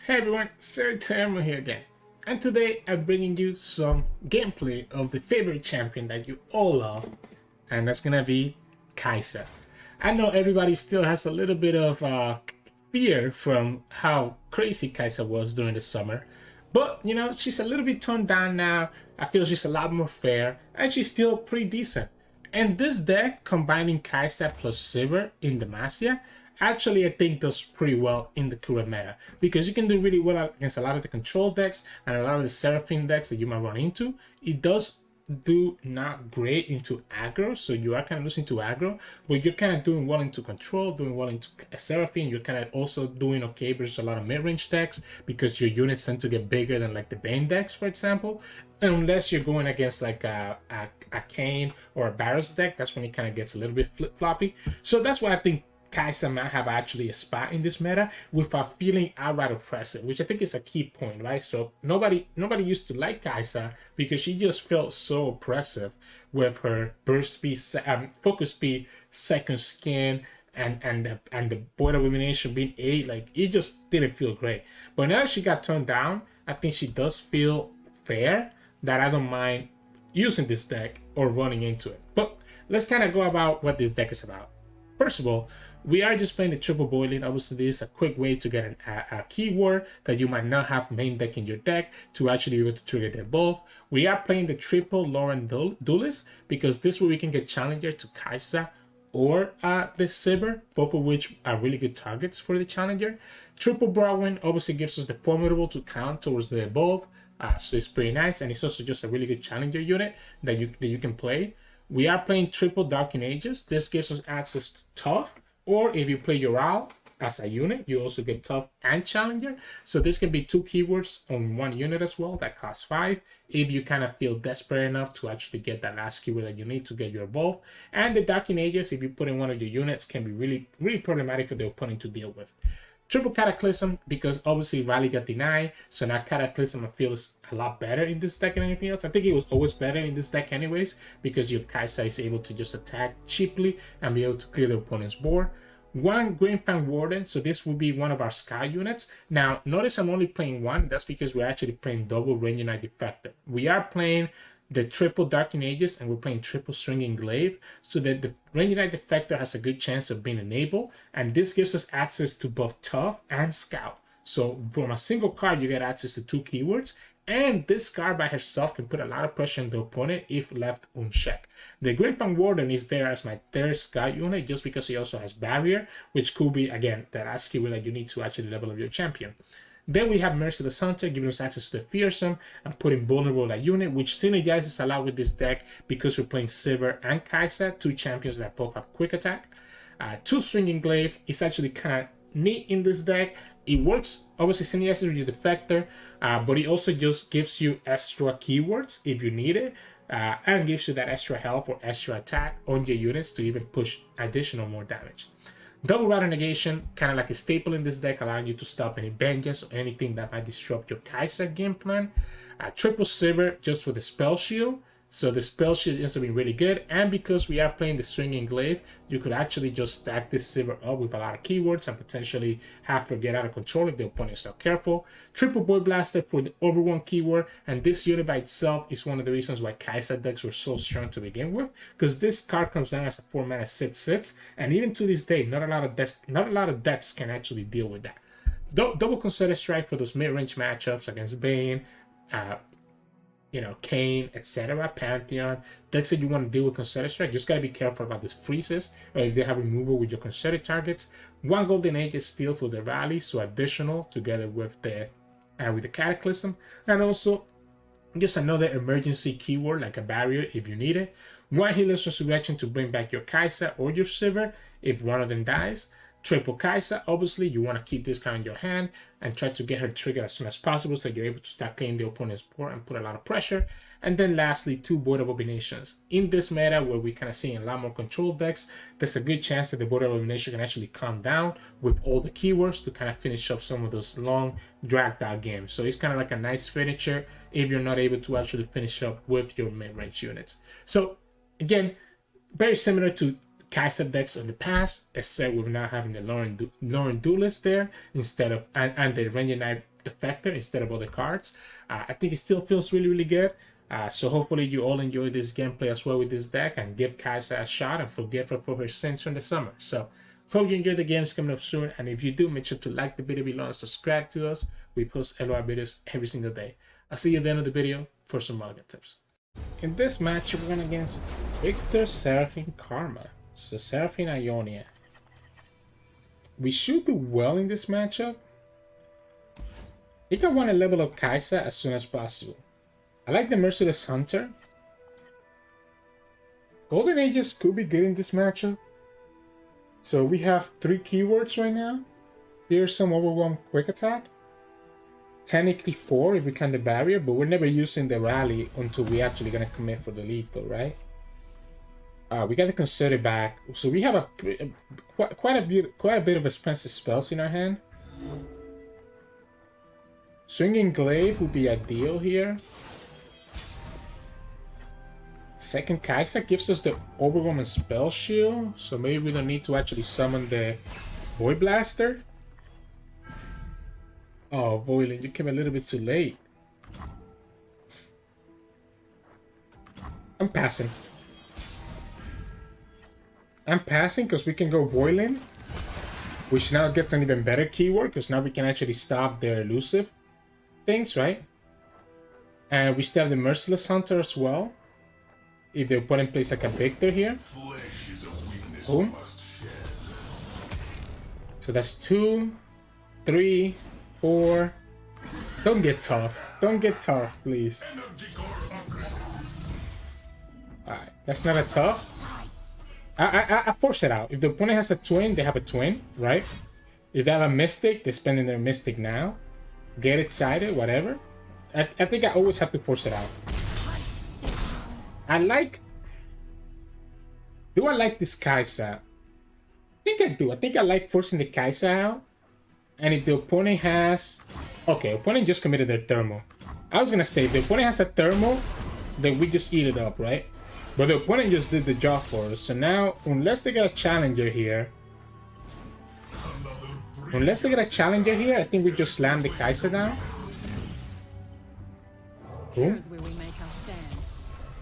Hey everyone, Sirturmund here again, and today I'm bringing you some gameplay of the favorite champion that you all love, and that's gonna be Kai'Sa. I know everybody still has a little bit of fear from how crazy Kai'Sa was during the summer, but you know, she's a little bit toned down now. I feel she's a lot more fair, and she's still pretty decent. And this deck, combining Kai'Sa plus Sivir in Demacia, actually I think does pretty well in the current meta, because you can do really well against a lot of the control decks and a lot of the Seraphine decks that you might run into. It does do not great into aggro, so you are kind of losing to aggro, but you're kind of doing well into control, doing well into Seraphine. You're kind of also doing okay versus a lot of mid-range decks because your units tend to get bigger than like the Vayne decks, for example. Unless you're going against like a Kane or a Barrows deck, that's when it kind of gets a little bit flip-floppy. So that's why I think Kai'Sa might have actually a spot in this meta without feeling outright oppressive, which I think is a key point, right? So nobody used to like Kai'Sa because she just felt so oppressive with her burst speed, focus speed, second skin, and the Void of Illumination being 8. Like, it just didn't feel great. But now that she got turned down, I think she does feel fair, that I don't mind using this deck or running into it. But let's kind of go about what this deck is about. First of all, we are just playing the triple boiling. Obviously, this is a quick way to get a keyword that you might not have main deck in your deck to actually be able to trigger them both. We are playing the triple Lauren Duelist because this way we can get challenger to Kai'Sa or the Sivir, both of which are really good targets for the challenger. Triple Broadwind obviously gives us the formidable to count towards the both, so it's pretty nice, and it's also just a really good challenger unit that you can play. We are playing triple Dark Ages. This gives us access to tough, or if you play Yoral as a unit, you also get tough and challenger. So this can be 2 keywords on 1 unit as well that costs 5 if you kind of feel desperate enough to actually get that last keyword that you need to get your evolve. And the Dark Ages, if you put in one of your units, can be really problematic for the opponent to deal with. Triple Cataclysm, because obviously Rally got denied, so now Cataclysm I feel is a lot better in this deck than anything else. I think it was always better in this deck anyways, because your Kai'Sa is able to just attack cheaply and be able to clear the opponent's board. 1 Green Fang Warden, so this will be one of our Sky units. Now, notice I'm only playing 1, that's because we're actually playing double Ranger Knight Defector. We are playing the triple Dark Ages and we're playing triple Swinging Glaive, so that the Ranger Knight Defector has a good chance of being enabled, and this gives us access to both Tough and Scout. So from a single card you get access to 2 keywords, and this card by herself can put a lot of pressure on the opponent if left unchecked. The Green Fang Warden is there as my 3rd Scout unit just because he also has Barrier, which could be, again, that last keyword that you need to actually level up your champion. Then we have Merciless Hunter, giving us access to the Fearsome and putting vulnerable that unit, which synergizes a lot with this deck because we're playing Sivir and Kai'Sa, 2 champions that both have quick attack. 2 Swinging Glaive is actually kind of neat in this deck. It works, obviously, synergizes with your Defector, but it also just gives you extra keywords if you need it, and gives you that extra health or extra attack on your units to even push additional more damage. Double Rattle Negation, kind of like a staple in this deck, allowing you to stop any vengeance or anything that might disrupt your Kai'Sa game plan. Triple Sivir just for the Spell Shield. So the Spell Shield ends up being really good, and because we are playing the Swinging Glaive, you could actually just stack this Sivir up with a lot of keywords and potentially have to get out of control if the opponent is not careful. Triple Void Blaster for the over 1 keyword, and this unit by itself is one of the reasons why Kai'Sa decks were so strong to begin with, because this card comes down as a 4-mana 6/6, and even to this day, not a lot of decks can actually deal with that. Double Concerted Strike for those mid-range matchups against Vayne, Kane, etc., Pantheon, decks that you want to deal with Concerted Strike. Just gotta be careful about the freezes or if they have removal with your concerted targets. 1 Golden Age is still for the rally, so additional together with the Cataclysm, and also just another emergency keyword like a barrier if you need it. 1 Healer's Resurrection to bring back your Kai'Sa or your Sivir if one of them dies. Triple Kai'Sa, obviously, you want to keep this card in your hand and try to get her triggered as soon as possible so you're able to start cleaning the opponent's board and put a lot of pressure. And then lastly, 2 Void of Abominations. In this meta where we're kind of seeing a lot more control decks, there's a good chance that the Void of Abomination can actually calm down with all the keywords to kind of finish up some of those long dragged out games. So it's kind of like a nice finisher if you're not able to actually finish up with your mid-range units. So again, very similar to Kai'Sa decks in the past, except we're now having the Lauren Duelist there instead of and the Ranger Knight Defector instead of other cards. I think it still feels really, really good. So hopefully you all enjoy this gameplay as well with this deck and give Kai'Sa a shot and forgive her for her sins from the summer. So hope you enjoy the games coming up soon, and if you do, make sure to like the video below and subscribe to us. We post LOR videos every single day. I'll see you at the end of the video for some mulligan tips. In this match, we're going against Viktor, Seraphine, Karma. So Seraphine, Ionia. We should do well in this matchup. I think I want to level up Kai'Sa as soon as possible. I like the Merciless Hunter. Golden Aegis could be good in this matchup. So we have 3 keywords right now. Here's some Overwhelm Quick Attack. Technically 4 if we count the barrier, but we're never using the rally until we actually gonna commit for the lethal, right? We got the Concerted back, so we have quite a bit of expensive spells in our hand. Swinging Glaive would be ideal here. Second Kai'Sa gives us the Overwhelming Spell Shield, so maybe we don't need to actually summon the Void Blaster. Oh, Voidling, you came a little bit too late. I'm passing. I'm passing because we can go Voidling, which now gets an even better keyword because now we can actually stop their elusive things, right? And we still have the Merciless Hunter as well. If the opponent plays like a Viktor here. Boom. So that's 2, 3, 4. Don't get tough. Don't get tough, please. Alright, that's not a tough. I force it out. If the opponent has a twin, they have a twin, right? If they have a Mystic, they're spending their Mystic now. Get excited, whatever. I think I always have to force it out. Do I like this Kai'Sa? I think I do. I think I like forcing the Kai'Sa out. And if the opponent has... Okay, opponent just committed their thermal. I was gonna say, if the opponent has a thermal, then we just eat it up, right? But the opponent just did the job for us. So now, unless they get a challenger here... I think we just slam the Kai'Sa down. Boom.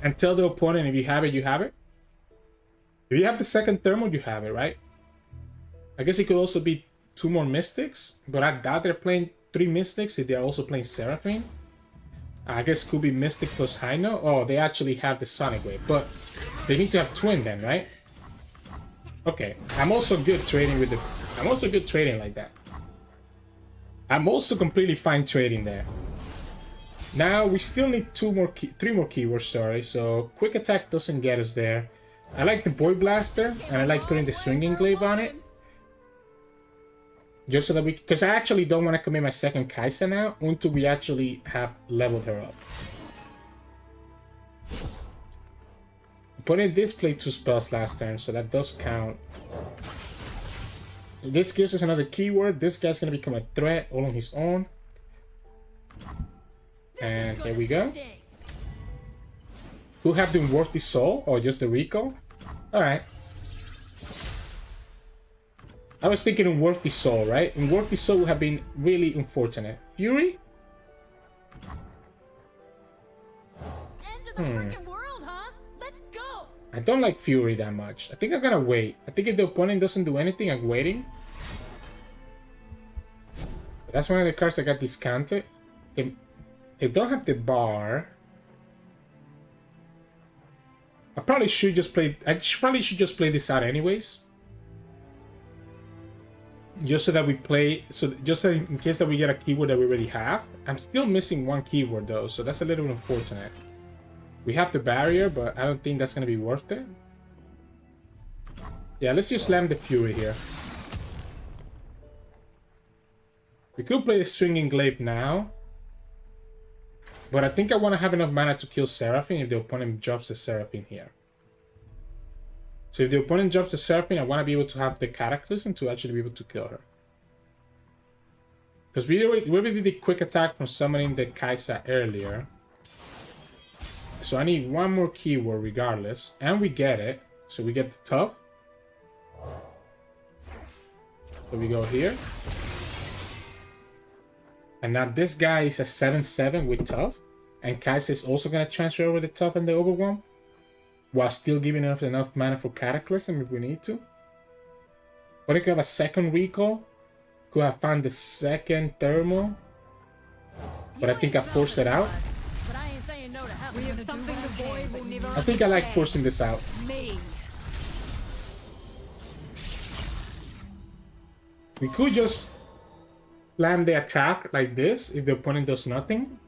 And tell the opponent, if you have it, you have it. If you have the second thermal, you have it, right? I guess it could also be 2 more Mystics, but I doubt they're playing 3 Mystics if they're also playing Seraphine. I guess it could be Mystic plus Hyno. Oh, they actually have the Sonic Wave, but they need to have Twin then, right? Okay, I'm also good trading with the... I'm also good trading like that. I'm also completely fine trading there. Now we still need 3 more keywords, sorry. So Quick Attack doesn't get us there. I like the Void Blaster, and I like putting the Swinging Glaive on it. Just so that we... Because I actually don't want to commit my second Kai'Sa now until we actually have leveled her up. Opponent did play 2 spells last turn, so that does count. This gives us another keyword. This guy's going to become a threat all on his own. And here we go. Who have the Worthy Soul? Or just the recall? Alright. I was thinking in Worthy Soul, right? In Worthy Soul would have been really unfortunate. Fury? I don't like Fury that much. I think I'm gonna wait. I think if the opponent doesn't do anything, I'm waiting. That's one of the cards that got discounted. They don't have the bar. I probably should just play... I probably should just play this out anyways. Just so that we play... So just so in case that we get a keyword that we already have. I'm still missing 1 keyword though, so that's a little unfortunate. We have the barrier, but I don't think that's going to be worth it. Yeah, let's just slam the Fury here. We could play the Swinging Glaive now. But I think I want to have enough mana to kill Seraphine if the opponent drops the Seraphine here. So if the opponent drops the Seraphine, I want to be able to have the Cataclysm to actually be able to kill her. Because we already did the Quick Attack from summoning the Kai'Sa earlier. So I need 1 more keyword regardless. And we get it. So we get the Tough. So we go here. And now this guy is a 7/7 with tough. And Kai'Sa is also going to transfer over the tough and the overwhelm, while still giving us enough mana for Cataclysm if we need to. But I could have a second recall. Could have found the second thermal. But I think I forced it out. I think I like forcing this out. We could just land the attack like this if the opponent does nothing.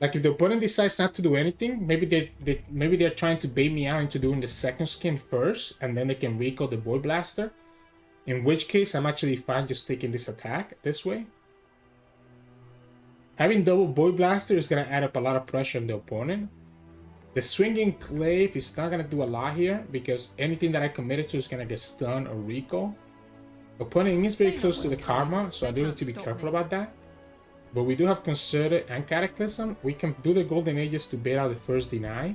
Like if the opponent decides not to do anything, maybe they're trying to bait me out into doing the second skin first, and then they can recall the Void Blaster. In which case, I'm actually fine just taking this attack this way. Having double Void Blaster is going to add up a lot of pressure on the opponent. The Swinging Glaive is not going to do a lot here, because anything that I committed to is going to get stunned or recall. The opponent is very close to the Karma, so I do need to be careful about that. But we do have Concerted and Cataclysm. We can do the Golden Ages to bait out the first deny,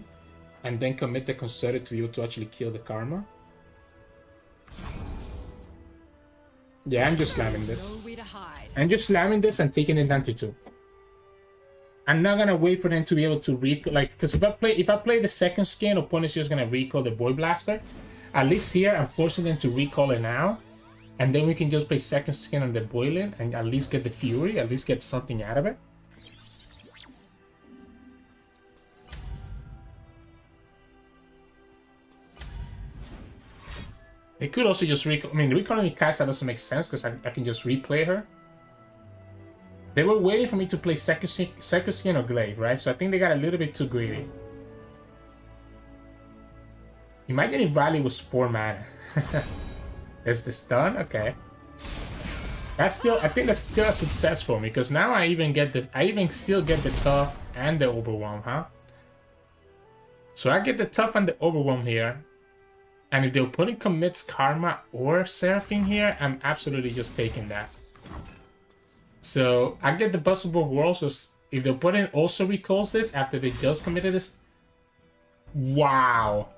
and then commit the Concerted to be able to actually kill the Karma. Yeah, I'm just slamming this. I'm just slamming this and taking it down to 2. I'm not gonna wait for them to be able to recall, like, because if I play the second skin, opponent's just gonna recall the Void Blaster. At least here, I'm forcing them to recall it now. And then we can just play second skin on the Boiling and at least get the Fury, at least get something out of it. They could also just recall. I mean, recalling Kai'Sa doesn't make sense because I can just replay her. They were waiting for me to play second skin or Glaive, right? So I think they got a little bit too greedy. Imagine if Rally was 4 mana. Is the stun? Okay. That's still, I think that's still a success for me, because now I even still get the tough and the overwhelm, huh? So I get the tough and the overwhelm here. And if the opponent commits Karma or Seraphine here, I'm absolutely just taking that. So I get the best of both worlds. So if the opponent also recalls this after they just committed this. Wow.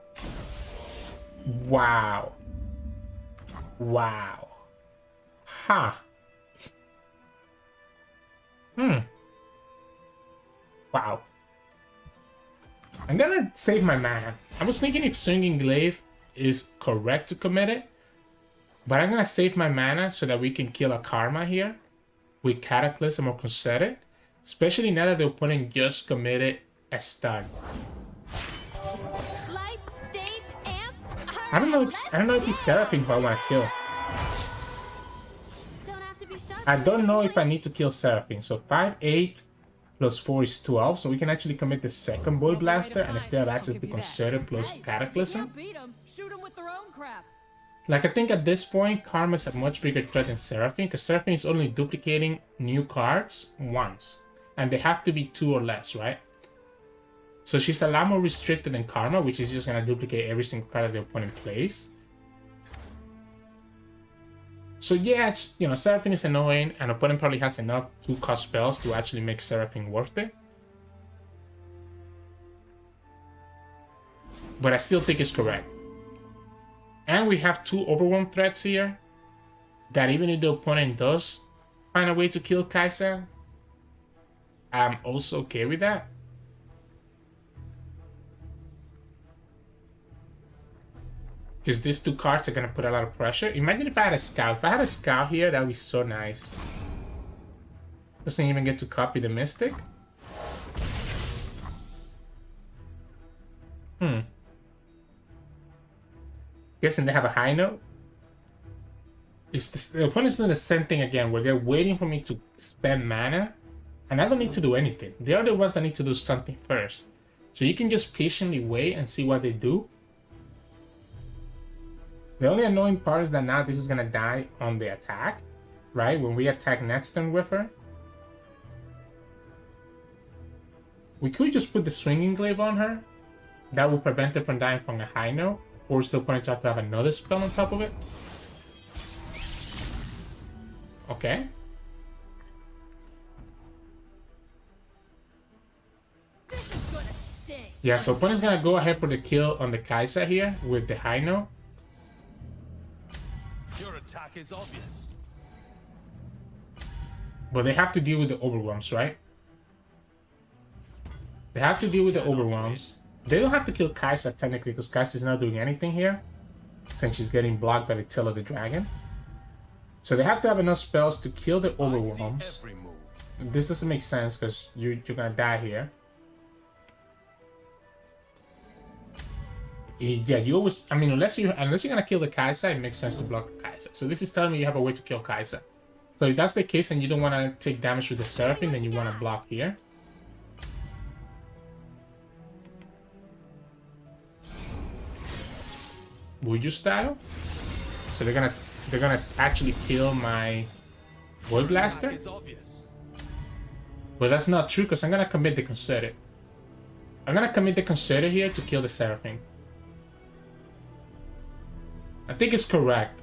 Wow. Wow. Huh. Wow. I'm gonna save my mana. I was thinking if Swinging Glaive is correct to commit it, but I'm gonna save my mana so that we can kill a Karma here with Cataclysm or Concerted, especially now that the opponent just committed a stun. I don't know if he's Seraphine, but I want to kill. I don't know if I need to kill Seraphine. So 5, 8 plus 4 is 12. So we can actually commit the second Void Blaster and still have access to Concerted plus Cataclysm. Like, I think at this point, Karma is a much bigger threat than Seraphine, because Seraphine is only duplicating new cards once. And they have to be 2 or less, right? So she's a lot more restricted than Karma, which is just going to duplicate every single card that the opponent plays. So yeah, you know, Seraphine is annoying, and opponent probably has enough 2-cost spells to actually make Seraphine worth it. But I still think it's correct. And we have 2 overwhelm threats here, that even if the opponent does find a way to kill Kai'Sa, I'm also okay with that. Because these 2 cards are going to put a lot of pressure. Imagine if I had a Scout. If I had a Scout here, that would be so nice. Doesn't even get to copy the Mystic. Guessing they have a high note. The opponent's doing the same thing again, where they're waiting for me to spend mana. And I don't need to do anything. They're the ones that need to do something first. So you can just patiently wait and see what they do. The only annoying part is that now this is going to die on the attack, right? When we attack next turn with her. We could just put the Swinging Glaive on her. That will prevent her from dying from a high note. Or still point to have to have another spell on top of it. Okay. Yeah, so opponent's going to go ahead for the kill on the Kai'Sa here with the high note. Your attack is obvious. But they have to deal with the overwhelms, right? They have to deal with the overwhelms. They don't have to kill Kai'Sa technically, because Kai'Sa is not doing anything here, since she's getting blocked by the tail of the dragon. So they have to have enough spells to kill the overwhelms. This doesn't make sense because you're gonna die here. Yeah, you always. I mean, unless you're gonna kill the Kai'Sa, it makes sense to block the Kai'Sa. So this is telling me you have a way to kill Kai'Sa. So if that's the case and you don't want to take damage with the Seraphine, then you want to block here. Would you style? So they're gonna actually kill my Void Blaster? But that's not true because I'm gonna commit the Concerted. I'm gonna commit the Concerted here to kill the Seraphine. I think it's correct.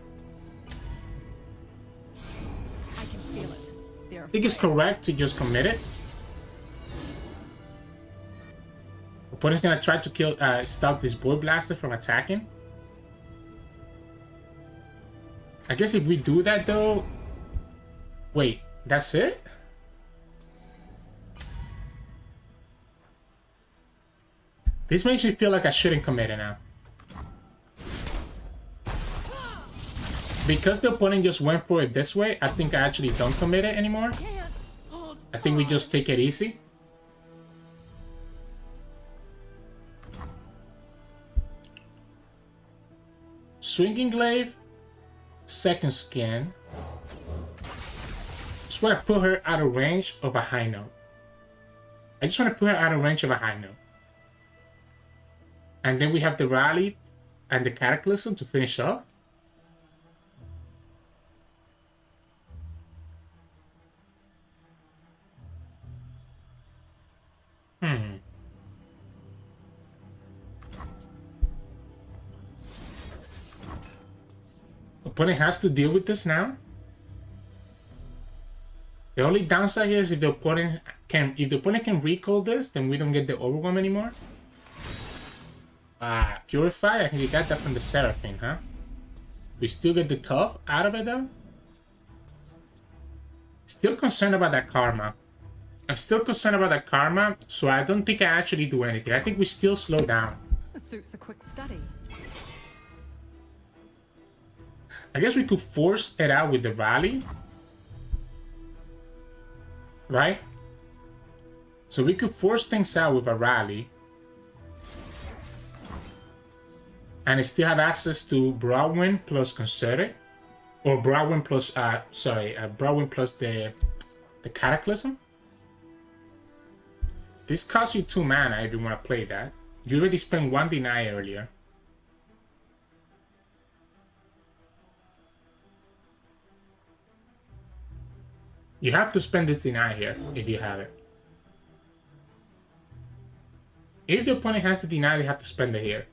I can feel it. I think it's correct to just commit it. Opponent's gonna try to kill, stop this Void Blaster from attacking. I guess if we do that though... Wait, that's it? This makes me feel like I shouldn't commit it now. Because the opponent just went for it this way, I think I actually don't commit it anymore. I think we just take it easy. Swinging Glaive. Second scan. Just want to put her out of range of a high note. I just want to put her out of range of a high note. And then we have the Rally and the Cataclysm to finish off. Opponent has to deal with this now. The only downside here is if the opponent can recall this, then we don't get the overwhelm anymore. Purify, I think you got that from the Seraphine, huh? We still get the tough out of it though. Still concerned about that karma. I'm still concerned about that karma, so I don't think I actually do anything. I think we still slow down. The suit's a quick study. I guess we could force it out with the Rally. Right? So we could force things out with a Rally. And still have access to Broadwind plus Concerted. Or Broadwind plus, Broadwind plus the Cataclysm. This costs you 2 mana if you want to play that. You already spent 1 deny earlier. You have to spend this deny here if you have it. If the opponent has the deny, they have to spend it here.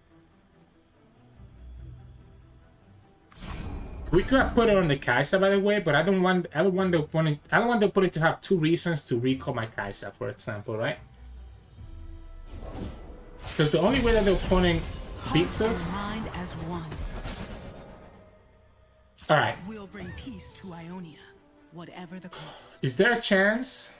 We could have put it on the Kai'Sa, by the way, but I don't want the opponent to have 2 reasons to recall my Kai'Sa, for example, right? Because the only way that the opponent beats us. All right. We'll bring peace to Ionia, whatever the cost. Is there a chance?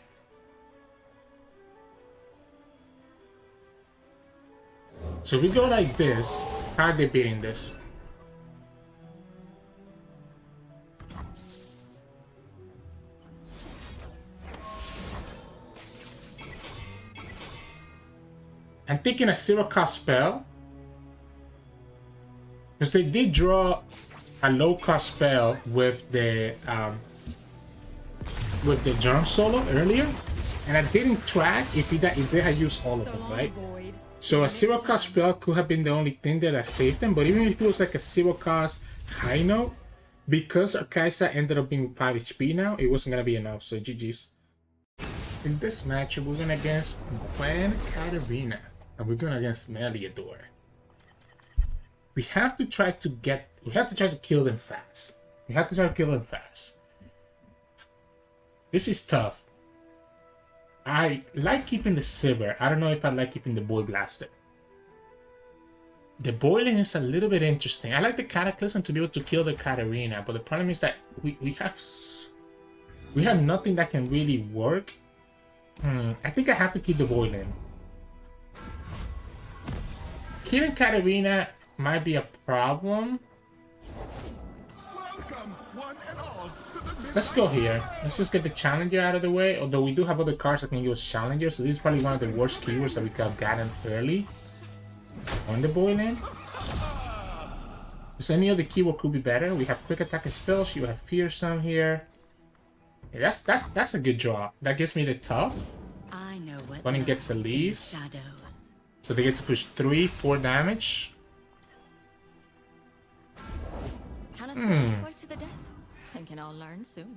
So if we go like this, how are they beating this? I'm thinking a 0-cost spell. Because they did draw a low-cost spell with the Germ Solo earlier. And I didn't track if they had used all of them, right? So a 0-cost spell could have been the only thing that saved them. But even if it was like a 0-cost high note, because Kai'Sa ended up being 5 HP now, it wasn't going to be enough. So GG's. In this matchup, we're going against Gwen, Katarina. And we're going against Meliador. We have to try to kill them fast. This is tough. I like keeping the Sivir. I don't know if I like keeping the Void Blaster. The boiling is a little bit interesting. I like the Cataclysm to be able to kill the Katarina, but the problem is that we We have nothing that can really work. I think I have to keep the boiling. Killing Katarina might be a problem. Welcome, one and all, to the Let's go here. Let's just get the challenger out of the way. Although we do have other cards that can use challenger, so this is probably one of the worst keywords that we could have gotten early on the boiling. So any other keyword could be better. We have quick attack and spells. You have fearsome here. Yeah, that's a good draw. That gives me the tough. I know what Opponent gets Elise. shadows. So they get to push 3-4 damage. Can I fight to the death? Thinking I'll learn soon.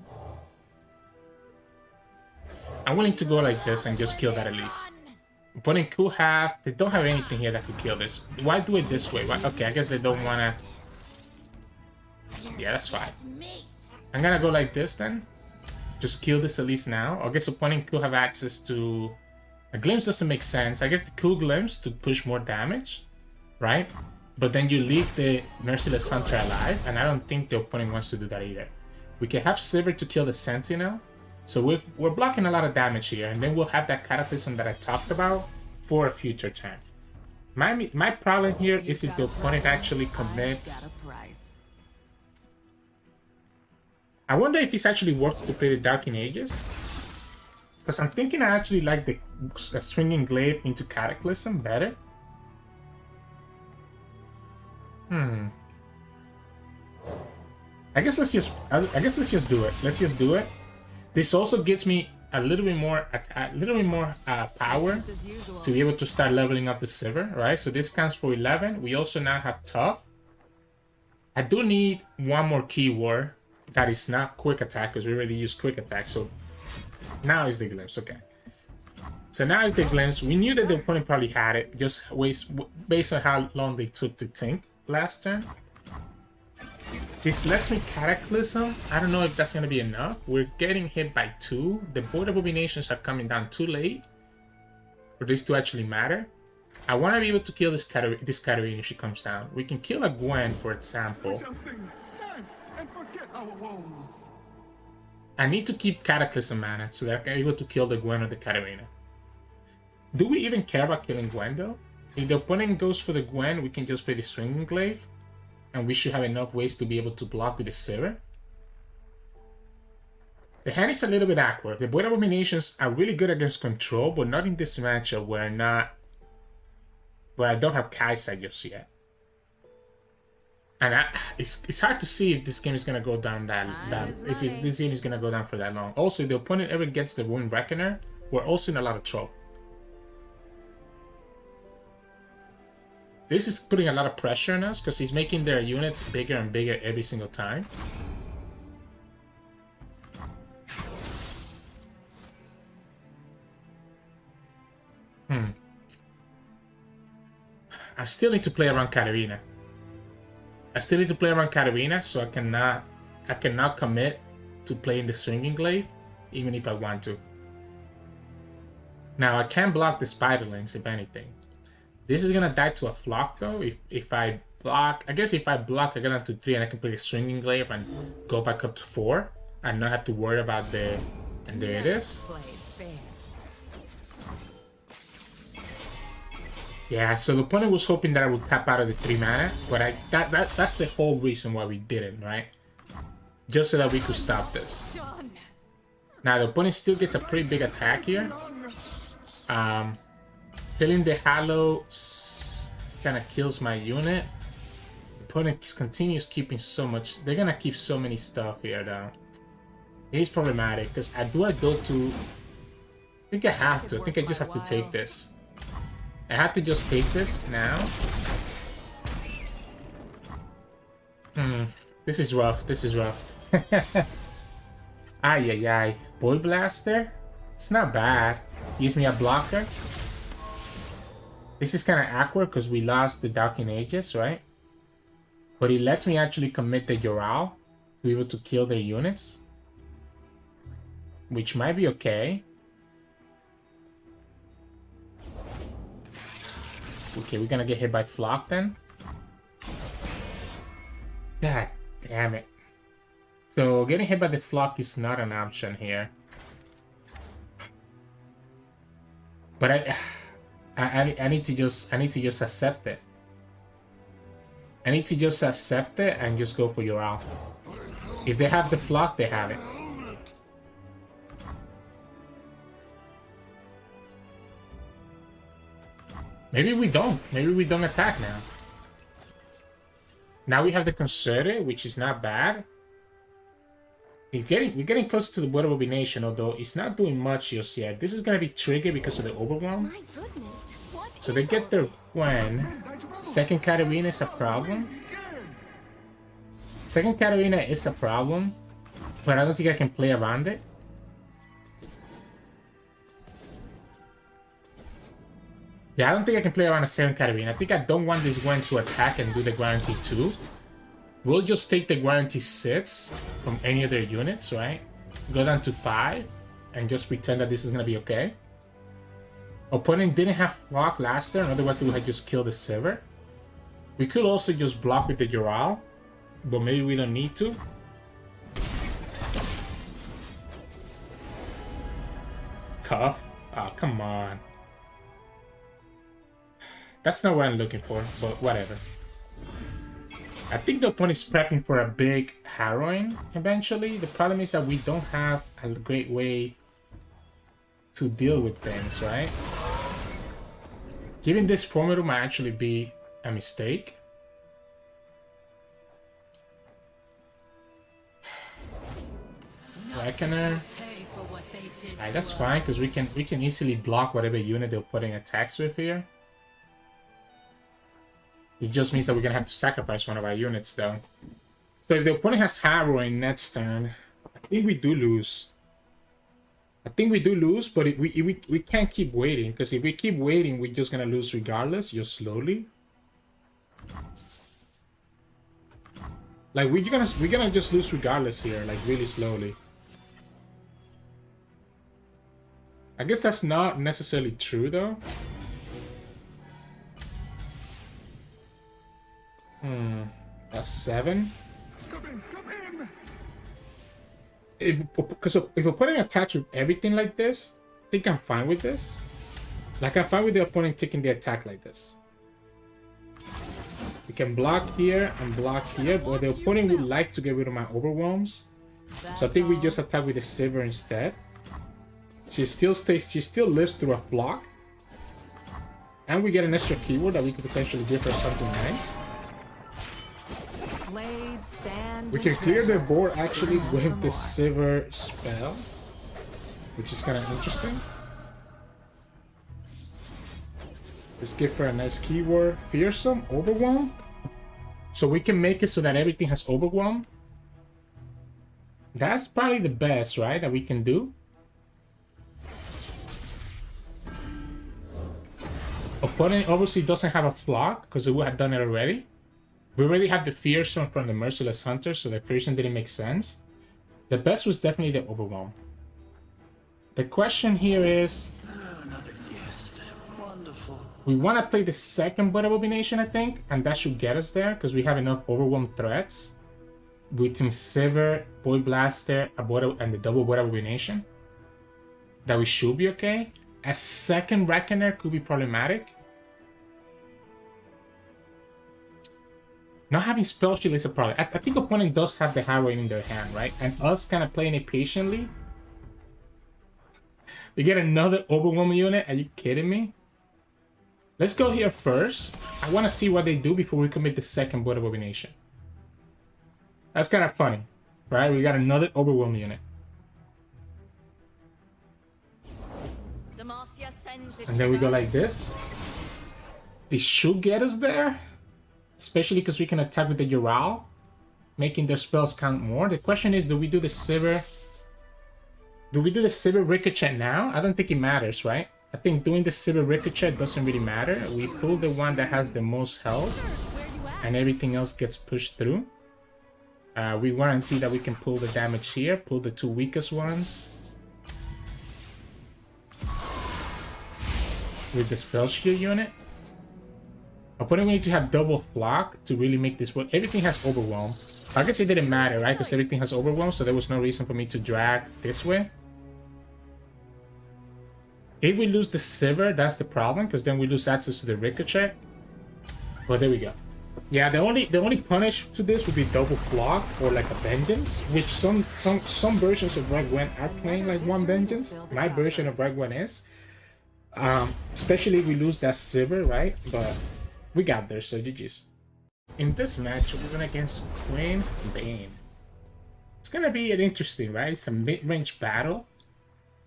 I'm willing to go like this and just kill that Elise. Opponent could have... They don't have anything here that could kill this. Why do it this way? Why? Okay, I guess they don't wanna... Yeah, that's fine. I'm gonna go like this then. Just kill this Elise now. I guess opponent could have access to... A glimpse doesn't make sense. I guess the cool glimpse to push more damage, right? But then you leave the Merciless Hunter alive, and I don't think the opponent wants to do that either. We can have Sivir to kill the Sentinel. So we're blocking a lot of damage here, and then we'll have that Cataclysm that I talked about for a future turn. My problem here is if the opponent actually commits... I wonder if it's actually worth to play the Darking Ages. Because I'm thinking I actually like the Swinging Glaive into Cataclysm better. I guess let's just do it. Let's just do it. This also gets me a little bit more power to be able to start leveling up the Sivir, right? So this counts for 11. We also now have tough. I do need one more keyword that is not quick attack, because we already used quick attack. So now is the glimpse. Okay. So now is the glimpse. We knew that the opponent probably had it, just based on how long they took to think last turn. This lets me Cataclysm. I don't know if that's going to be enough. We're getting hit by 2. The Void Abominations are coming down too late for this to actually matter. I want to be able to kill this Katarina if she comes down. We can kill a Gwen, for example. We shall sing, dance, and forget our woes. I need to keep Cataclysm mana so that I'm able to kill the Gwen or the Katarina. Do we even care about killing Gwen though? If the opponent goes for the Gwen, we can just play the Swinging Glaive. And we should have enough ways to be able to block with the Sivir. The hand is a little bit awkward. The Void Abominations are really good against control, but not in this matchup where I don't have Kaisa just yet. And it's hard to see if this game is gonna go down this game is gonna go down for that long. Also, if the opponent ever gets the Wound Reckoner, we're also in a lot of trouble. This is putting a lot of pressure on us because he's making their units bigger and bigger every single time. I still need to play around Katarina. So I cannot commit to playing the Swinging Glaive, even if I want to. Now I can block the Spiderlings if anything. This is gonna die to a flock though. If I block, I guess if I block, I get down to 3 and I can play the Swinging Glaive and go back up to 4 and not have to worry about the. And there it is. Yeah, so the opponent was hoping that I would tap out of the 3 mana, but that's the whole reason why we didn't, right? Just so that we could stop this. Now the opponent still gets a pretty big attack here. Killing the Hallow kind of kills my unit. The opponent continues keeping so much. They're gonna keep so many stuff here though. It is problematic because I go to. I think I have to. I think I just have to take this. I have to just take this now. This is rough. Ay ay ay. Boy Blaster? It's not bad. Gives me a blocker. This is kind of awkward because we lost the Darking Ages, right? But it lets me actually commit the Yoral to be able to kill their units. Which might be okay. Okay, we're gonna get hit by Flock then. God damn it. So getting hit by the flock is not an option here. But I need to just accept it. I need to just accept it and just go for your alpha. If they have the flock, they have it. Maybe we don't. Maybe we don't attack now. Now we have the concerted, which is not bad. We're getting close to the Word of Abomination, although it's not doing much just yet. This is gonna be triggered because of the overwhelm. My goodness, what So they get their Gwen. Second Katarina is a problem. Second Katarina is a problem, but I don't think I can play around it. Yeah, I don't think I can play around a second Katarina. I think I don't want this Gwen to attack and do the guarantee 2. We'll just take the guarantee 6 from any of their units, right? Go down to 5 and just pretend that this is gonna be okay. Opponent didn't have block last turn, otherwise they would have just killed the Sivir. We could also just block with the Joral, but maybe we don't need to. Tough. Oh, come on. That's not what I'm looking for, but whatever. I think the opponent is prepping for a big harrowing eventually. The problem is that we don't have a great way to deal with things, right? Giving this formula might actually be a mistake. Reckoner. Alright, that's fine because we can easily block whatever unit they're putting attacks with here. It just means that we're gonna have to sacrifice one of our units though. So if the opponent has harrowing next turn, I think we do lose. I think we do lose, but we can't keep waiting, because if we keep waiting, we're just gonna lose regardless, just slowly. Like we're gonna just lose regardless here, like really slowly. I guess that's not necessarily true though. That's 7. Come in. Because if we're putting attacks with everything like this, I think I'm fine with this. Like I'm fine with the opponent taking the attack like this. We can block here and block here, but the opponent would like to get rid of my overwhelms. So I think we just attack with the Sivir instead. She still lives through a block. And we get an extra keyword that we could potentially give her something nice. We can clear the board actually with the Sivir spell, which is kind of interesting. Let's give her a nice keyword. Fearsome, Overwhelm. So we can make it so that everything has Overwhelm. That's probably the best, right, that we can do. Opponent obviously doesn't have a flock because we would have done it already. We already have the Fearsome from the Merciless Hunter, so the Fearsome didn't make sense. The best was definitely the Overwhelm. The question here is... Another guest. Wonderful. We want to play the second Blood Abomination, I think, and that should get us there, because we have enough Overwhelm threats. Between Sivir, Boy Blaster, and the double Blood Abomination. That we should be okay. A second Reckoner could be problematic. Not having Spell Shield is a problem. I think opponent does have the Harrowing in their hand, right? And us kind of playing it patiently. We get another Overwhelm unit. Are you kidding me? Let's go here first. I want to see what they do before we commit the second Blood Abomination. That's kind of funny, right? We got another Overwhelm unit. And then we go like this. This should get us there. Especially because we can attack with the Joral, making their spells count more. The question is, do we do the Sivir? Do we do the Sivir Ricochet now? I don't think it matters, right? I think doing the Sivir Ricochet doesn't really matter. We pull the one that has the most health, and everything else gets pushed through. We guarantee that we can pull the damage here, pull the 2 weakest ones. With the Spell Shield unit. Opponent will need to have double flock to really make this work. Everything has Overwhelm. I guess it didn't matter, right? Because everything has overwhelm, so there was no reason for me to drag this way. If we lose the Sivir, that's the problem, because then we lose access to the Ricochet. But there we go. Yeah, the only punish to this would be double block or like a vengeance, which some versions of Red Gwen are playing like one vengeance. My version of Red Gwen is. Especially if we lose that Sivir, right? But we got there, so GG's. In this match, we're going against Quinn Vayne. It's gonna be an interesting, right? It's a mid-range battle.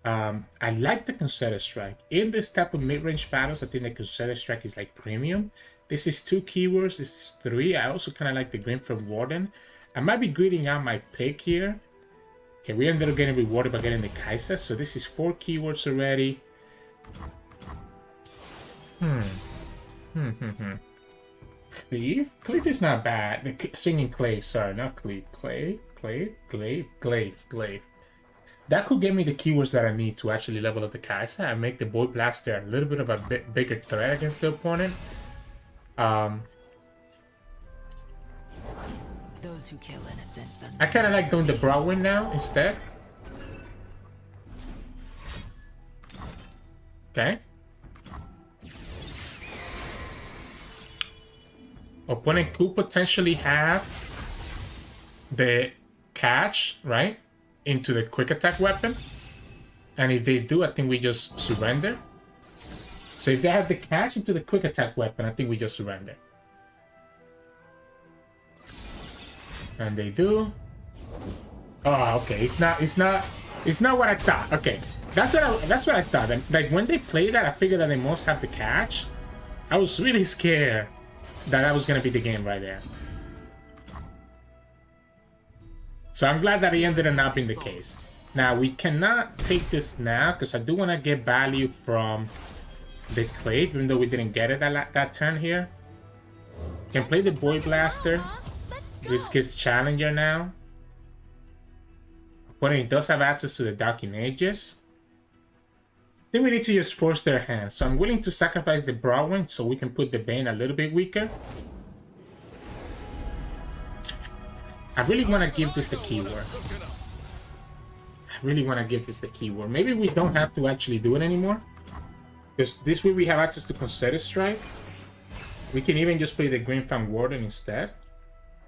I like the Concerted Strike. In this type of mid-range battles, I think the Concerted Strike is like premium. This is 2 keywords, this is 3. I also kind of like the Greenfield Warden. I might be greeting out my pick here. Okay, we ended up getting rewarded by getting the Kaisa, so this is 4 keywords already. Cleave? Cleave is not bad. The singing Clave, sorry, not Cleave. Glaive. That could give me the keywords that I need to actually level up the Kaisa and make the Boy Blaster a little bit of a bigger threat against the opponent. Those who kill innocents are I kind of like doing the Broadwind now instead. Okay. Opponent could potentially have the catch, right, into the quick attack weapon. And if they do, I think we just surrender. So if they have the catch into the quick attack weapon, I think we just surrender. And they do. Oh, okay. It's not what I thought. Okay. That's what I thought. And like when they play that, I figured that they must have the catch. I was really scared that was gonna be the game right there. So I'm glad that it ended up not being the case. Now we cannot take this now because I do want to get value from the Clave, even though we didn't get it that turn here. Can play the Boy Blaster. This gets Challenger now. Opponent does have access to the Darking Ages. I think we need to just force their hand. So I'm willing to sacrifice the Broadwind so we can put the Vayne a little bit weaker. I really want to give this the keyword. Maybe we don't have to actually do it anymore. Because this way we have access to Concerted Strike. We can even just play the Greenfield Warden instead.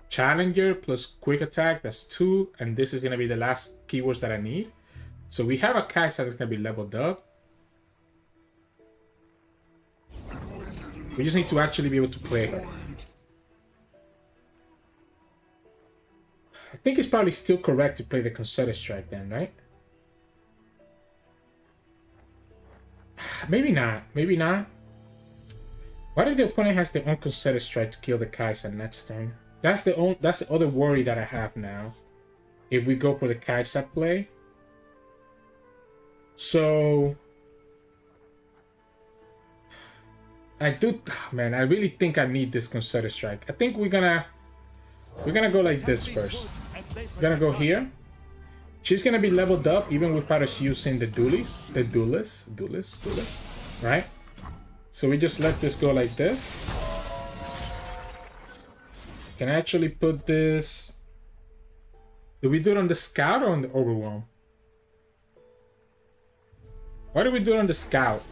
Challenger plus Quick Attack, that's 2. And this is going to be the last keywords that I need. So we have a Kaisa that's going to be leveled up. We just need to actually be able to play her. I think it's probably still correct to play the Concerted Strike then, right? Maybe not. What if the opponent has their own Concerted Strike to kill the Kaisa next turn? That's the other worry that I have now. If we go for the Kaisa play. So I really think I need this Concerted Strike. I think we're gonna go like this first. We're gonna go here. She's gonna be leveled up even without us using the duelist, right? So we just let this go like this. Can I actually put this? Do we do it on the Scout or on the Overwhelm? Why do we do it on the Scout?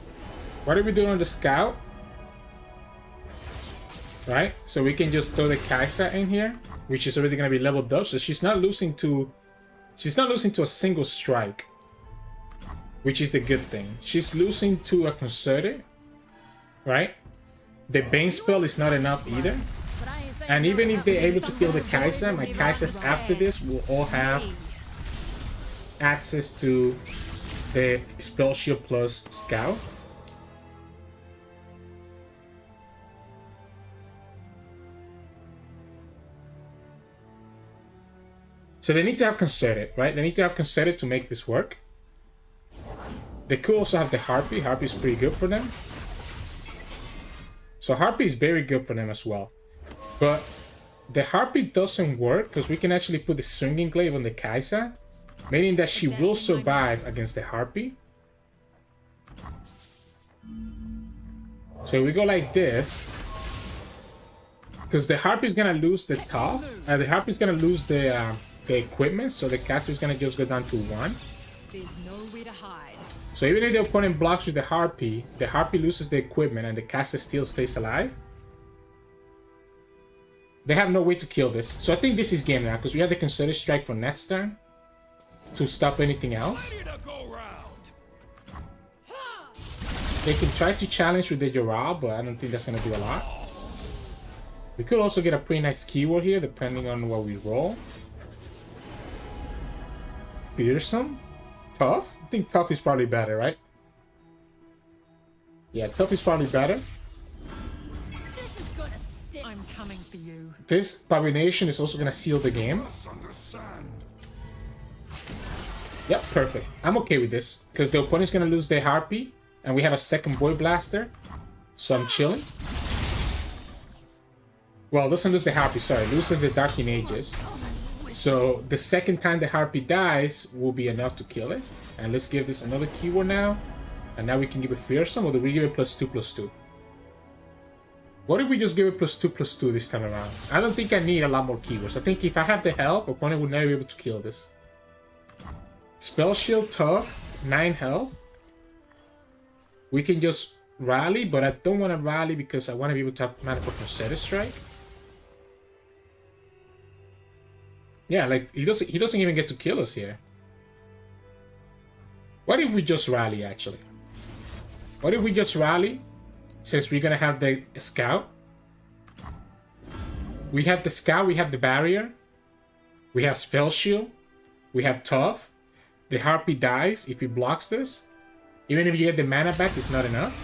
Right? So we can just throw the Kaisa in here, which is already gonna be leveled up. So she's not losing to a single strike, which is the good thing. She's losing to a Concerted, right? The Vayne spell is not enough either. And even if they're able to kill the Kaisa, my Kaisas after this will all have access to the Spell Shield plus Scout. So they need to have Concerted, right? They need to have Concerted to make this work. They could also have the Harpy. Harpy is pretty good for them. So Harpy is very good for them as well. But the Harpy doesn't work because we can actually put the Swinging Glaive on the Kaisa, meaning that she will survive against the Harpy. So we go like this. Because the Harpy is gonna lose the top, the Harpy is gonna lose the equipment, so the cast is gonna just go down to 1. There's nowhere to hide. So even if the opponent blocks with the Harpy loses the equipment and the caster still stays alive. They have no way to kill this. So I think this is game now, because we have the Concerted Strike for next turn to stop anything else. They can try to challenge with the Yoral, but I don't think that's going to do a lot. We could also get a pretty nice keyword here, depending on what we roll. Fearsome? Tough? I think Tough is probably better, right? Yeah, Tough is probably better. I'm coming for you. This Abomination is also going to seal the game. Yep, perfect. I'm okay with this, because the opponent's going to lose their Harpy, and we have a second Void Blaster, so I'm chilling. Well, doesn't lose the Harpy, sorry, loses the Dark Ages. So the second time the Harpy dies will be enough to kill it. And let's give this another keyword now. And now we can give it Fearsome, or do we give it +2/+2? What if we just give it +2/+2 this time around? I don't think I need a lot more keywords. I think if I have the help, opponent would never be able to kill this. Spell Shield, Tough, 9 health. We can just rally, but I don't want to rally because I want to be able to have mana for Concerted Strike. Yeah, like he doesn't even get to kill us here. What if we just rally actually? What if we just rally? Since we're gonna have the Scout. We have the Scout, we have the Barrier. We have Spell Shield. We have Tough. The Harpy dies if he blocks this. Even if you get the mana back, it's not enough.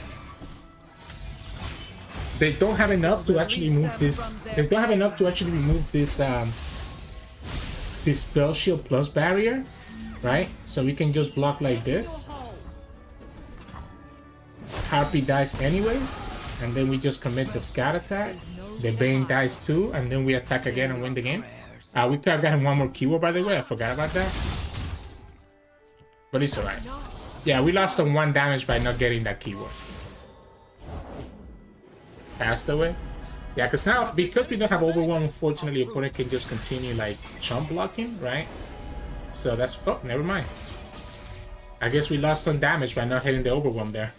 They don't have enough to actually move this. They don't have enough to actually remove this this Spell Shield plus Barrier, right? So we can just block like this. Harpy dies anyways, and then we just commit the Scout attack. The Vayne dies too, and then we attack again and win the game. We could have gotten one more keyword, by the way. I forgot about that. But it's alright. Yeah, we lost on 1 damage by not getting that keyword. Passed away. Yeah, because now, because we don't have Overwhelm, unfortunately, opponent can just continue, like, chump blocking, right? So that's... Oh, never mind. I guess we lost some damage by not hitting the Overwhelm there.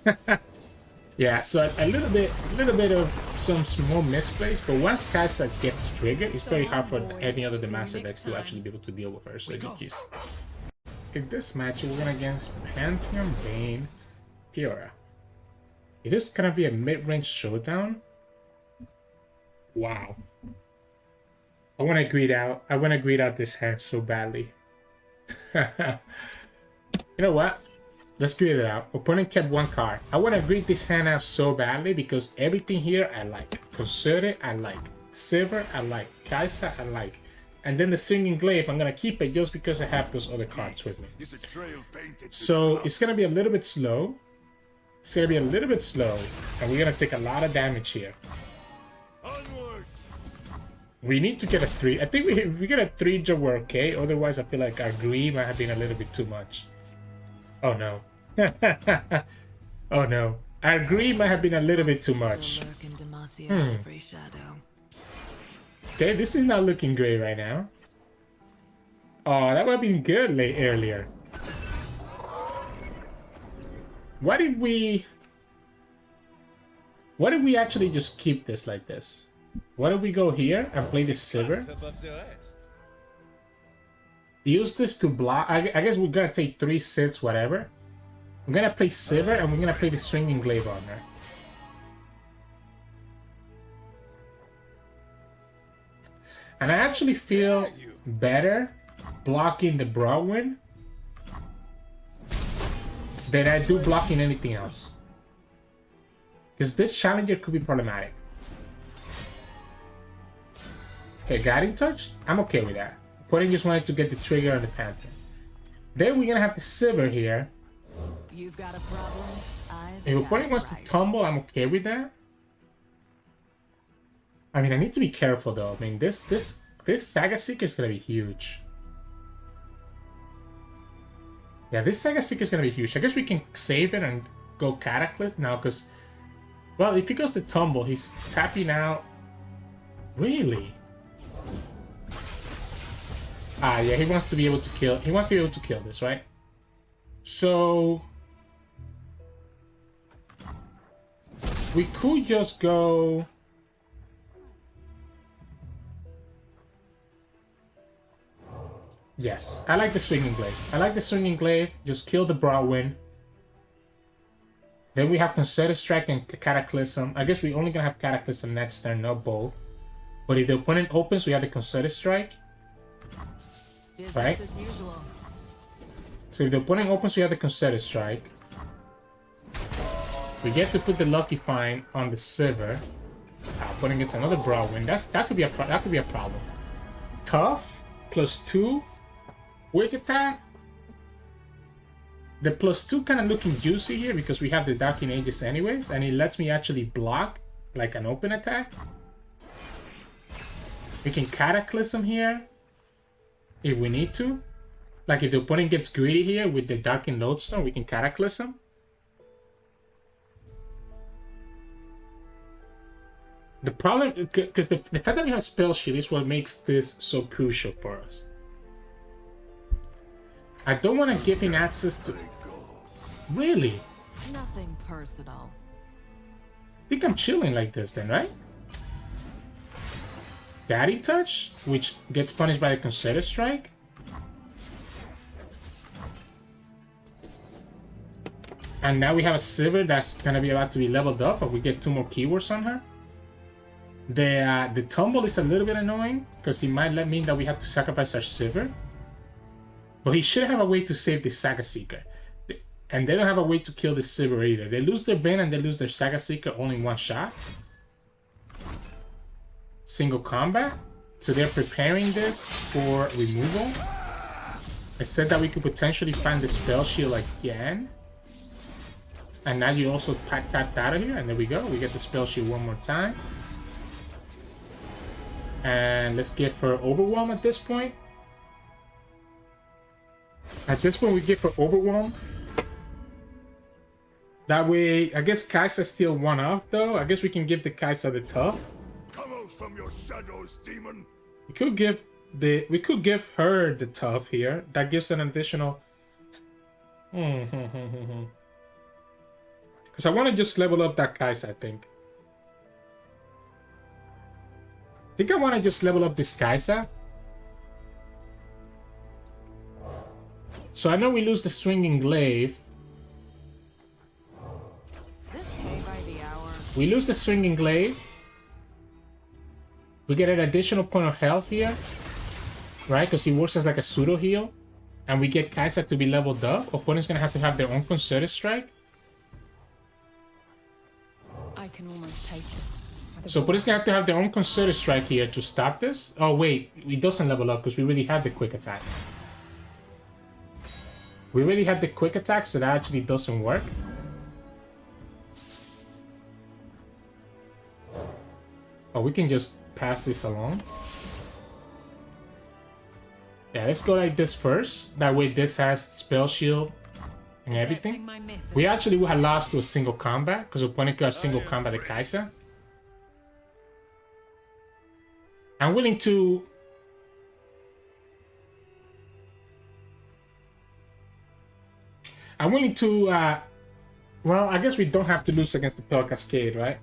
Yeah, so a little bit of some small misplays, but once Kaisa gets triggered, it's very hard for any other Demacia decks to actually be able to deal with her, so GG's. In this match, we're going against Pantheon, Vayne, Fiora. It is gonna be a mid-range showdown. Wow. I want to greed out. I want to greed out this hand so badly. You know what? Let's greed it out. Opponent kept 1 card. I want to greed this hand out so badly because everything here I like. Concerted, I like. Sivir, I like. Kaisa, I like. And then the Singing Glaive, I'm going to keep it just because I have those other cards with me. So it's going to be a little bit slow. It's going to be a little bit slow. And we're going to take a lot of damage here. We need to get a 3. I think if we get a 3 job, we're okay. Otherwise, I feel like our greed might have been a little bit too much. Oh no. Oh no. Our greed might have been a little bit too much. Okay, this is not looking great right now. Oh, that would have been good earlier. What if we actually just keep this like this? What if we go here and play this Sivir? Use this to block. I guess we're gonna take 3 sits, whatever. I'm gonna play Sivir and we're gonna play the Swinging Glaive on her. And I actually feel better blocking the Broadwind than I do blocking anything else. Because this Challenger could be problematic. Okay, Guiding Touch? I'm okay with that. Opponent just wanted to get the trigger on the Pantheon. Then we're gonna have the Sivir here. You've got a problem. If opponent wants to tumble, I'm okay with that. I mean, I need to be careful though. I mean, this Saga Seeker is gonna be huge. Yeah, this Saga Seeker is gonna be huge. I guess we can save it and go Cataclysm now, because, well, if he goes to tumble, he's tapping out Really? Ah, yeah, he wants to be able to kill. He wants to be able to kill this, right? So we could just go. Yes, I like the swinging glaive. I like the swinging glaive. Just kill the Broadwind. Then we have Concerted Strike and Cataclysm. I guess we're only gonna have Cataclysm next turn, not both. But if the opponent opens, we have the Concerted Strike. Right? Business as usual. So if the opponent opens, we have the Concerted Strike. We get to put the Lucky Find on the Sivir. Opponent gets another Broadwind. That could be a problem. Tough +2 quick attack. The +2 kind of looking juicy here because we have the Darking Ages anyways, and it lets me actually block like an open attack. We can Cataclysm here if we need to. Like if the opponent gets greedy here with the Darkened Lodestone, we can Cataclysm. The problem, because the fact that we have Spell Shield is what makes this so crucial for us. I don't want to give him access to... Really? Nothing personal. I think I'm chilling like this then, right? Daddy Touch, which gets punished by the Concerted Strike. And now we have a Sivir that's going to be about to be leveled up, but we get 2 more keywords on her. The Tumble is a little bit annoying, because he might mean that we have to sacrifice our Sivir. But he should have a way to save the Saga Seeker. And they don't have a way to kill the Sivir either. They lose their Bane and they lose their Saga Seeker only in 1 shot. Single combat. So they're preparing this for removal. I said that we could potentially find the Spell Shield again. And now you also tap that out of here. And there we go. We get the Spell Shield one more time. And let's give her Overwhelm at this point. At this point, we give her Overwhelm. That way, I guess Kai'Sa's still 1 off, though. I guess we can give the Kai'Sa the tough. Come out from your shadows, demon. We could give her the tough here. That gives an additional. Because I want to just level up that Kai'Sa, I think. I think I want to just level up this Kai'Sa. So I know we lose the Swinging Glaive. We lose the Swinging Glaive. We get an additional point of health here. Right? Because he works as like a pseudo heal. And we get Kai'Sa to be leveled up. Opponent's going to have their own Concerted Strike. I can almost taste it. So opponent's going to have their own Concerted Strike here to stop this. Oh wait, it doesn't level up because we really have the quick attack. We really have the quick attack, so that actually doesn't work. Oh, we can just pass this along. Yeah, let's go like this first. That way this has Spell Shield and everything. We actually would have lost to a single combat, because opponent got single combat the Kai'Sa. I'm willing to... well, I guess we don't have to lose against the Pale Cascade, right?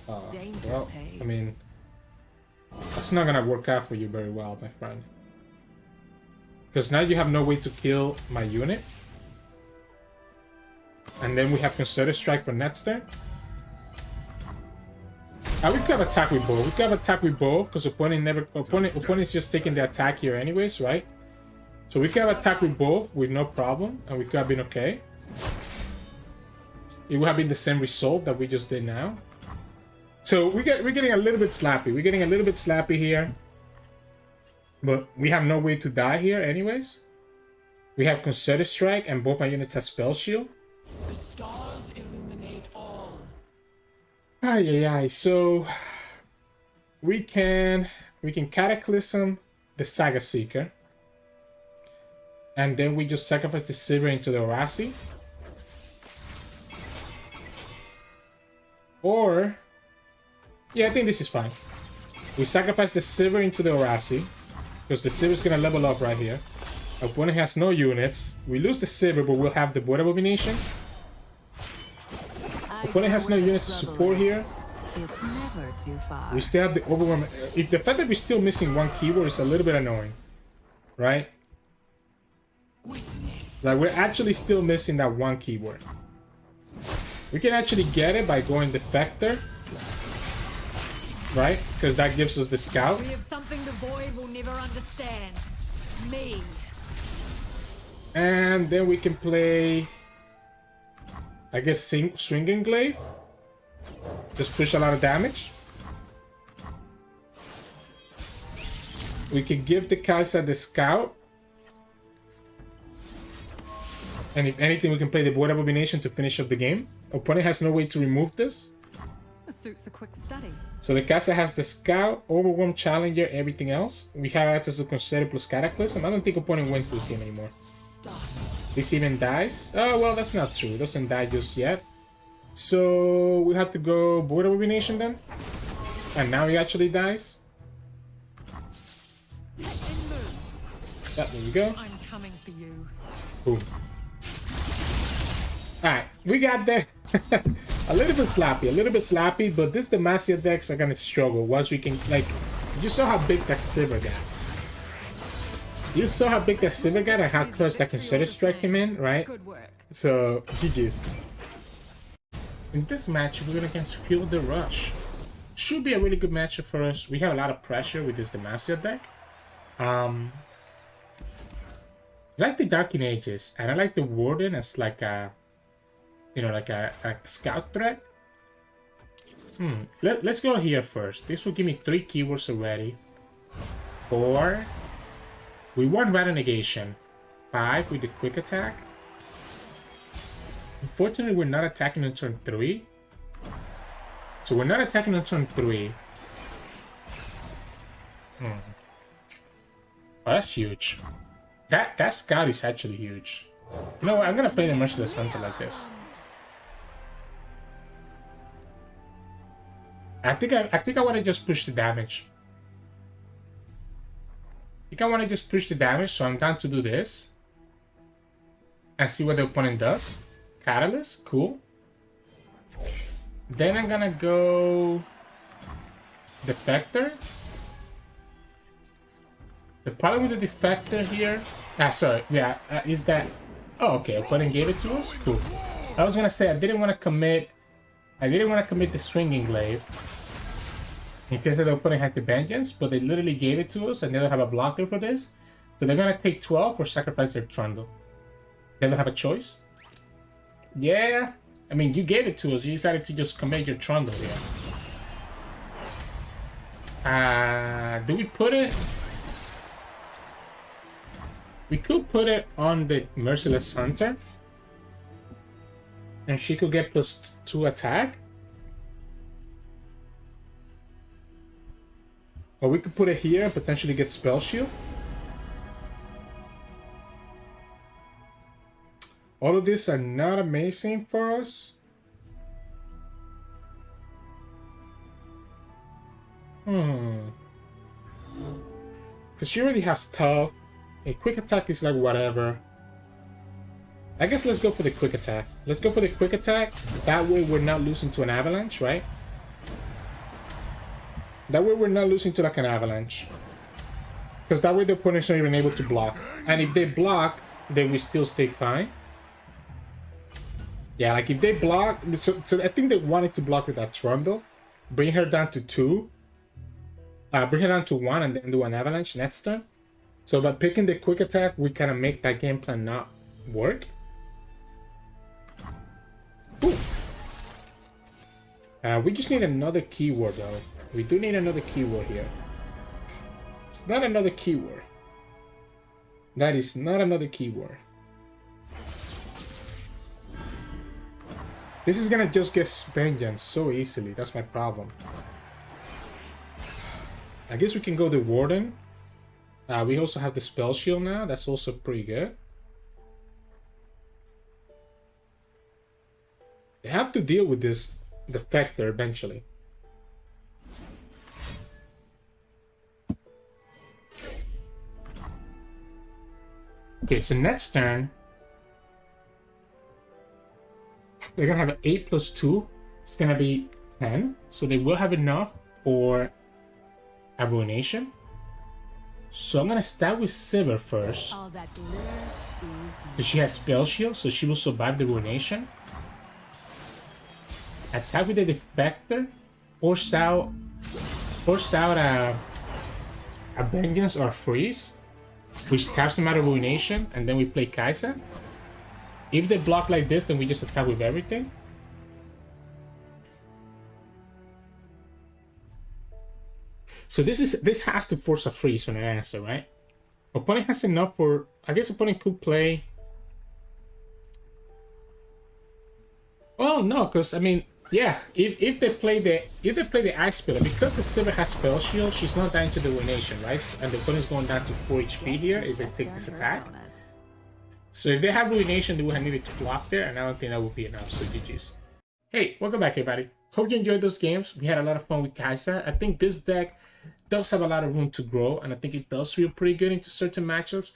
Well, I mean, that's not gonna work out for you very well, my friend. Because now you have no way to kill my unit. And then we have Concerted Strike for next turn. We could have attack with both. We could have attack with both, because opponent's just taking the attack here anyways, right? So we could have attack with both with no problem, and we could have been okay. It would have been the same result that we just did now. So we're getting a little bit slappy. We're getting a little bit slappy here. But we have no way to die here anyways. We have Concerted Strike, and both my units have Spell Shield. The stars illuminate all. Ay. So we can Cataclysm the Saga Seeker. And then we just sacrifice the Sivir into the Orasi. Or Yeah, I think this is fine. We sacrifice the Sivir into the Orasi, because the Sivir is going to level up right here. Opponent has no units. We lose the Sivir, but we'll have the Void Abomination. Opponent has no units to support here. It's never too far. We still have the Overwhelm. If the fact that we're still missing one keyword is a little bit annoying, right? Like, we're actually still missing that one keyword. We can actually get it by going Defector, right? Because that gives us the Scout. We have something the void will never understand. Me. And then we can play, I guess, Swinging Glaive. Just push a lot of damage. We can give the Kai'Sa the Scout. And if anything, we can play the Void Abomination to finish up the game. Opponent has no way to remove this. The suit's a quick study. So the Kai'Sa has the Scout, Overwhelm, Challenger, everything else. We have access to Consider plus Cataclysm. I don't think opponent wins this game anymore. This even dies? Oh, well, that's not true. It doesn't die just yet. So we have to go Void Abomination then. And now he actually dies. There you go. I'm coming for you. Boom. Alright, we got there. A little bit slappy, but this Demacia decks are gonna struggle once we can, like, you saw how big that Sivir got. You saw how big that Sivir got and how close that Consider Strike came in, right? Good work. So, GG's. In this match, we're going against Feel the Rush. Should be a really good matchup for us. We have a lot of pressure with this Demacia deck. I like the Dark Ages, and I like the Warden as like a, you know, like a scout threat. Let's go here first. This will give me 3 keywords already. 4. We want Rattle Negation. 5 with the Quick Attack. Unfortunately, we're not attacking on turn 3. So we're not attacking on turn 3. Oh, that's huge. That Scout is actually huge. You know what? I'm gonna play the Merciless Hunter like this. I think I want to just push the damage. So I'm down to do this. And see what the opponent does. Catalyst, cool. Then I'm gonna go Defector. The problem with the Defector here, is that, oh, okay, opponent gave it to us, cool. I was gonna say I didn't want to commit the Swinging Glaive in case the opponent had the Vengeance, but they literally gave it to us and they don't have a blocker for this, so they're gonna take 12 or sacrifice their Trundle. They don't have a choice. Yeah, I mean, you gave it to us. You decided to just commit your Trundle here. Do we put it? We could put it on the Merciless Hunter. And she could get +2 attack. Or we could put it here and potentially get Spell Shield. All of these are not amazing for us. Because she already has Tough. A Quick Attack is like whatever. I guess let's go for the Quick Attack. That way we're not losing to an Avalanche, right? That way we're not losing to like an Avalanche. Because that way the opponent's not even able to block. And if they block, then we still stay fine. Yeah, like if they block, so I think they wanted to block with that Trundle, bring her down to 2, bring her down to 1, and then do an Avalanche next turn. So by picking the Quick Attack, we kind of make that game plan not work. Ooh. We just need another keyword though. We do need another keyword here. It's not another keyword. That is not another keyword. This is gonna just get Vengeance so easily. That's my problem. I guess we can go the Warden. We also have the Spell Shield now. That's also pretty good. They have to deal with this Defector eventually. Okay, so next turn, they're gonna have an 8 plus 2. It's gonna be 10. So they will have enough for a Ruination. So I'm gonna start with Sivir first. All that glitters is She has Spell Shield, so she will survive the Ruination. Attack with the Defector. Force out a Vengeance or a Freeze, which taps them out of Ruination, and then we play Kaisa. If they block like this, then we just attack with everything. So this has to force a freeze on an answer, right? Opponent has enough for, I guess opponent could play. Well, no, because I mean, yeah, if they play the Ice Pillar, because the Sivir has Spell Shield, she's not dying to the Ruination, right? And the opponent's going down to 4 HP here if they take this attack. So if they have Ruination, they would have needed to block there, and I don't think that would be enough. So GG's. Hey, welcome back, everybody. Hope you enjoyed those games. We had a lot of fun with Kaisa. I think this deck does have a lot of room to grow, and I think it does feel pretty good into certain matchups.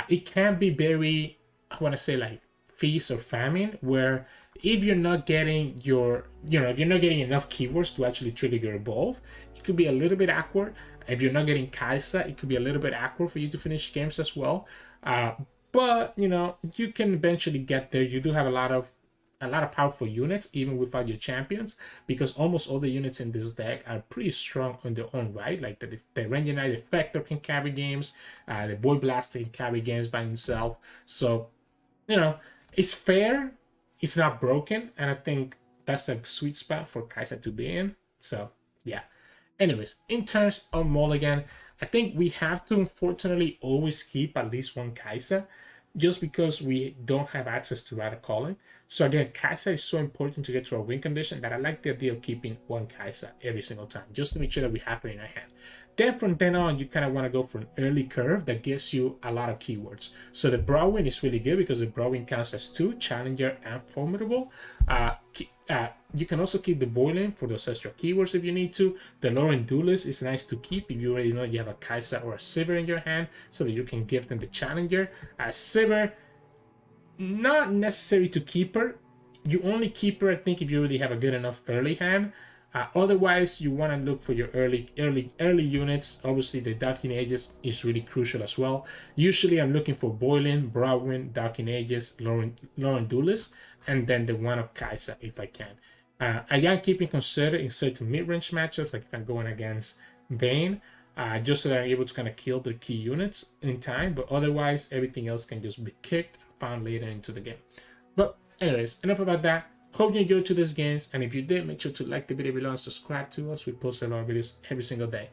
It can be very, I want to say, like feast or famine, where if you're not getting if you're not getting enough keywords to actually trigger your evolve, it could be a little bit awkward. If you're not getting Kaisa, it could be a little bit awkward for you to finish games as well. But you know, you can eventually get there. You do have a lot of powerful units even without your champions, because almost all the units in this deck are pretty strong on their own right. Like the Ranger Knight, the Viktor can carry games, the Boy Blaster can carry games by himself. So you know, it's fair, it's not broken, and I think that's a sweet spot for Kaisa to be in. So yeah. Anyways, in terms of mulligan, I think we have to unfortunately always keep at least one Kaisa, just because we don't have access to Rider Calling. So again, Kaisa is so important to get to our win condition that I like the idea of keeping one Kaisa every single time, just to make sure that we have it in our hand. Then from then on, you kind of want to go for an early curve that gives you a lot of keywords. So the Brawwin is really good because the Brawwin counts as 2, Challenger and Formidable. You can also keep the Voilin for those extra keywords if you need to. The Lauren Duelist is nice to keep if you already know you have a Kaisa or a Sivir in your hand, so that you can give them the Challenger. Sivir, not necessary to keep her. You only keep her, I think, if you really have a good enough early hand. Otherwise, you want to look for your early units. Obviously, the Darking Ages is really crucial as well. Usually, I'm looking for Boylin, Brawwin, Darking Ages, Lauren Duelist, and then the one of Kaisa if I can. I am keeping considered in certain mid-range matchups, like if I'm going against Vayne, just so that I'm able to kind of kill the key units in time. But otherwise, everything else can just be kicked, found later into the game. But anyways, enough about that. Hope you enjoyed today's games, and if you did, make sure to like the video below and subscribe to us. We post a lot of videos every single day.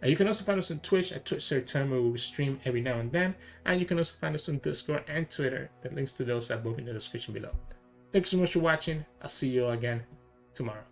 You can also find us on Twitch at Twitch Sirturmund, where we stream every now and then, and you can also find us on Discord and Twitter. The links to those are both in the description below. Thanks so much for watching. I'll see you all again tomorrow.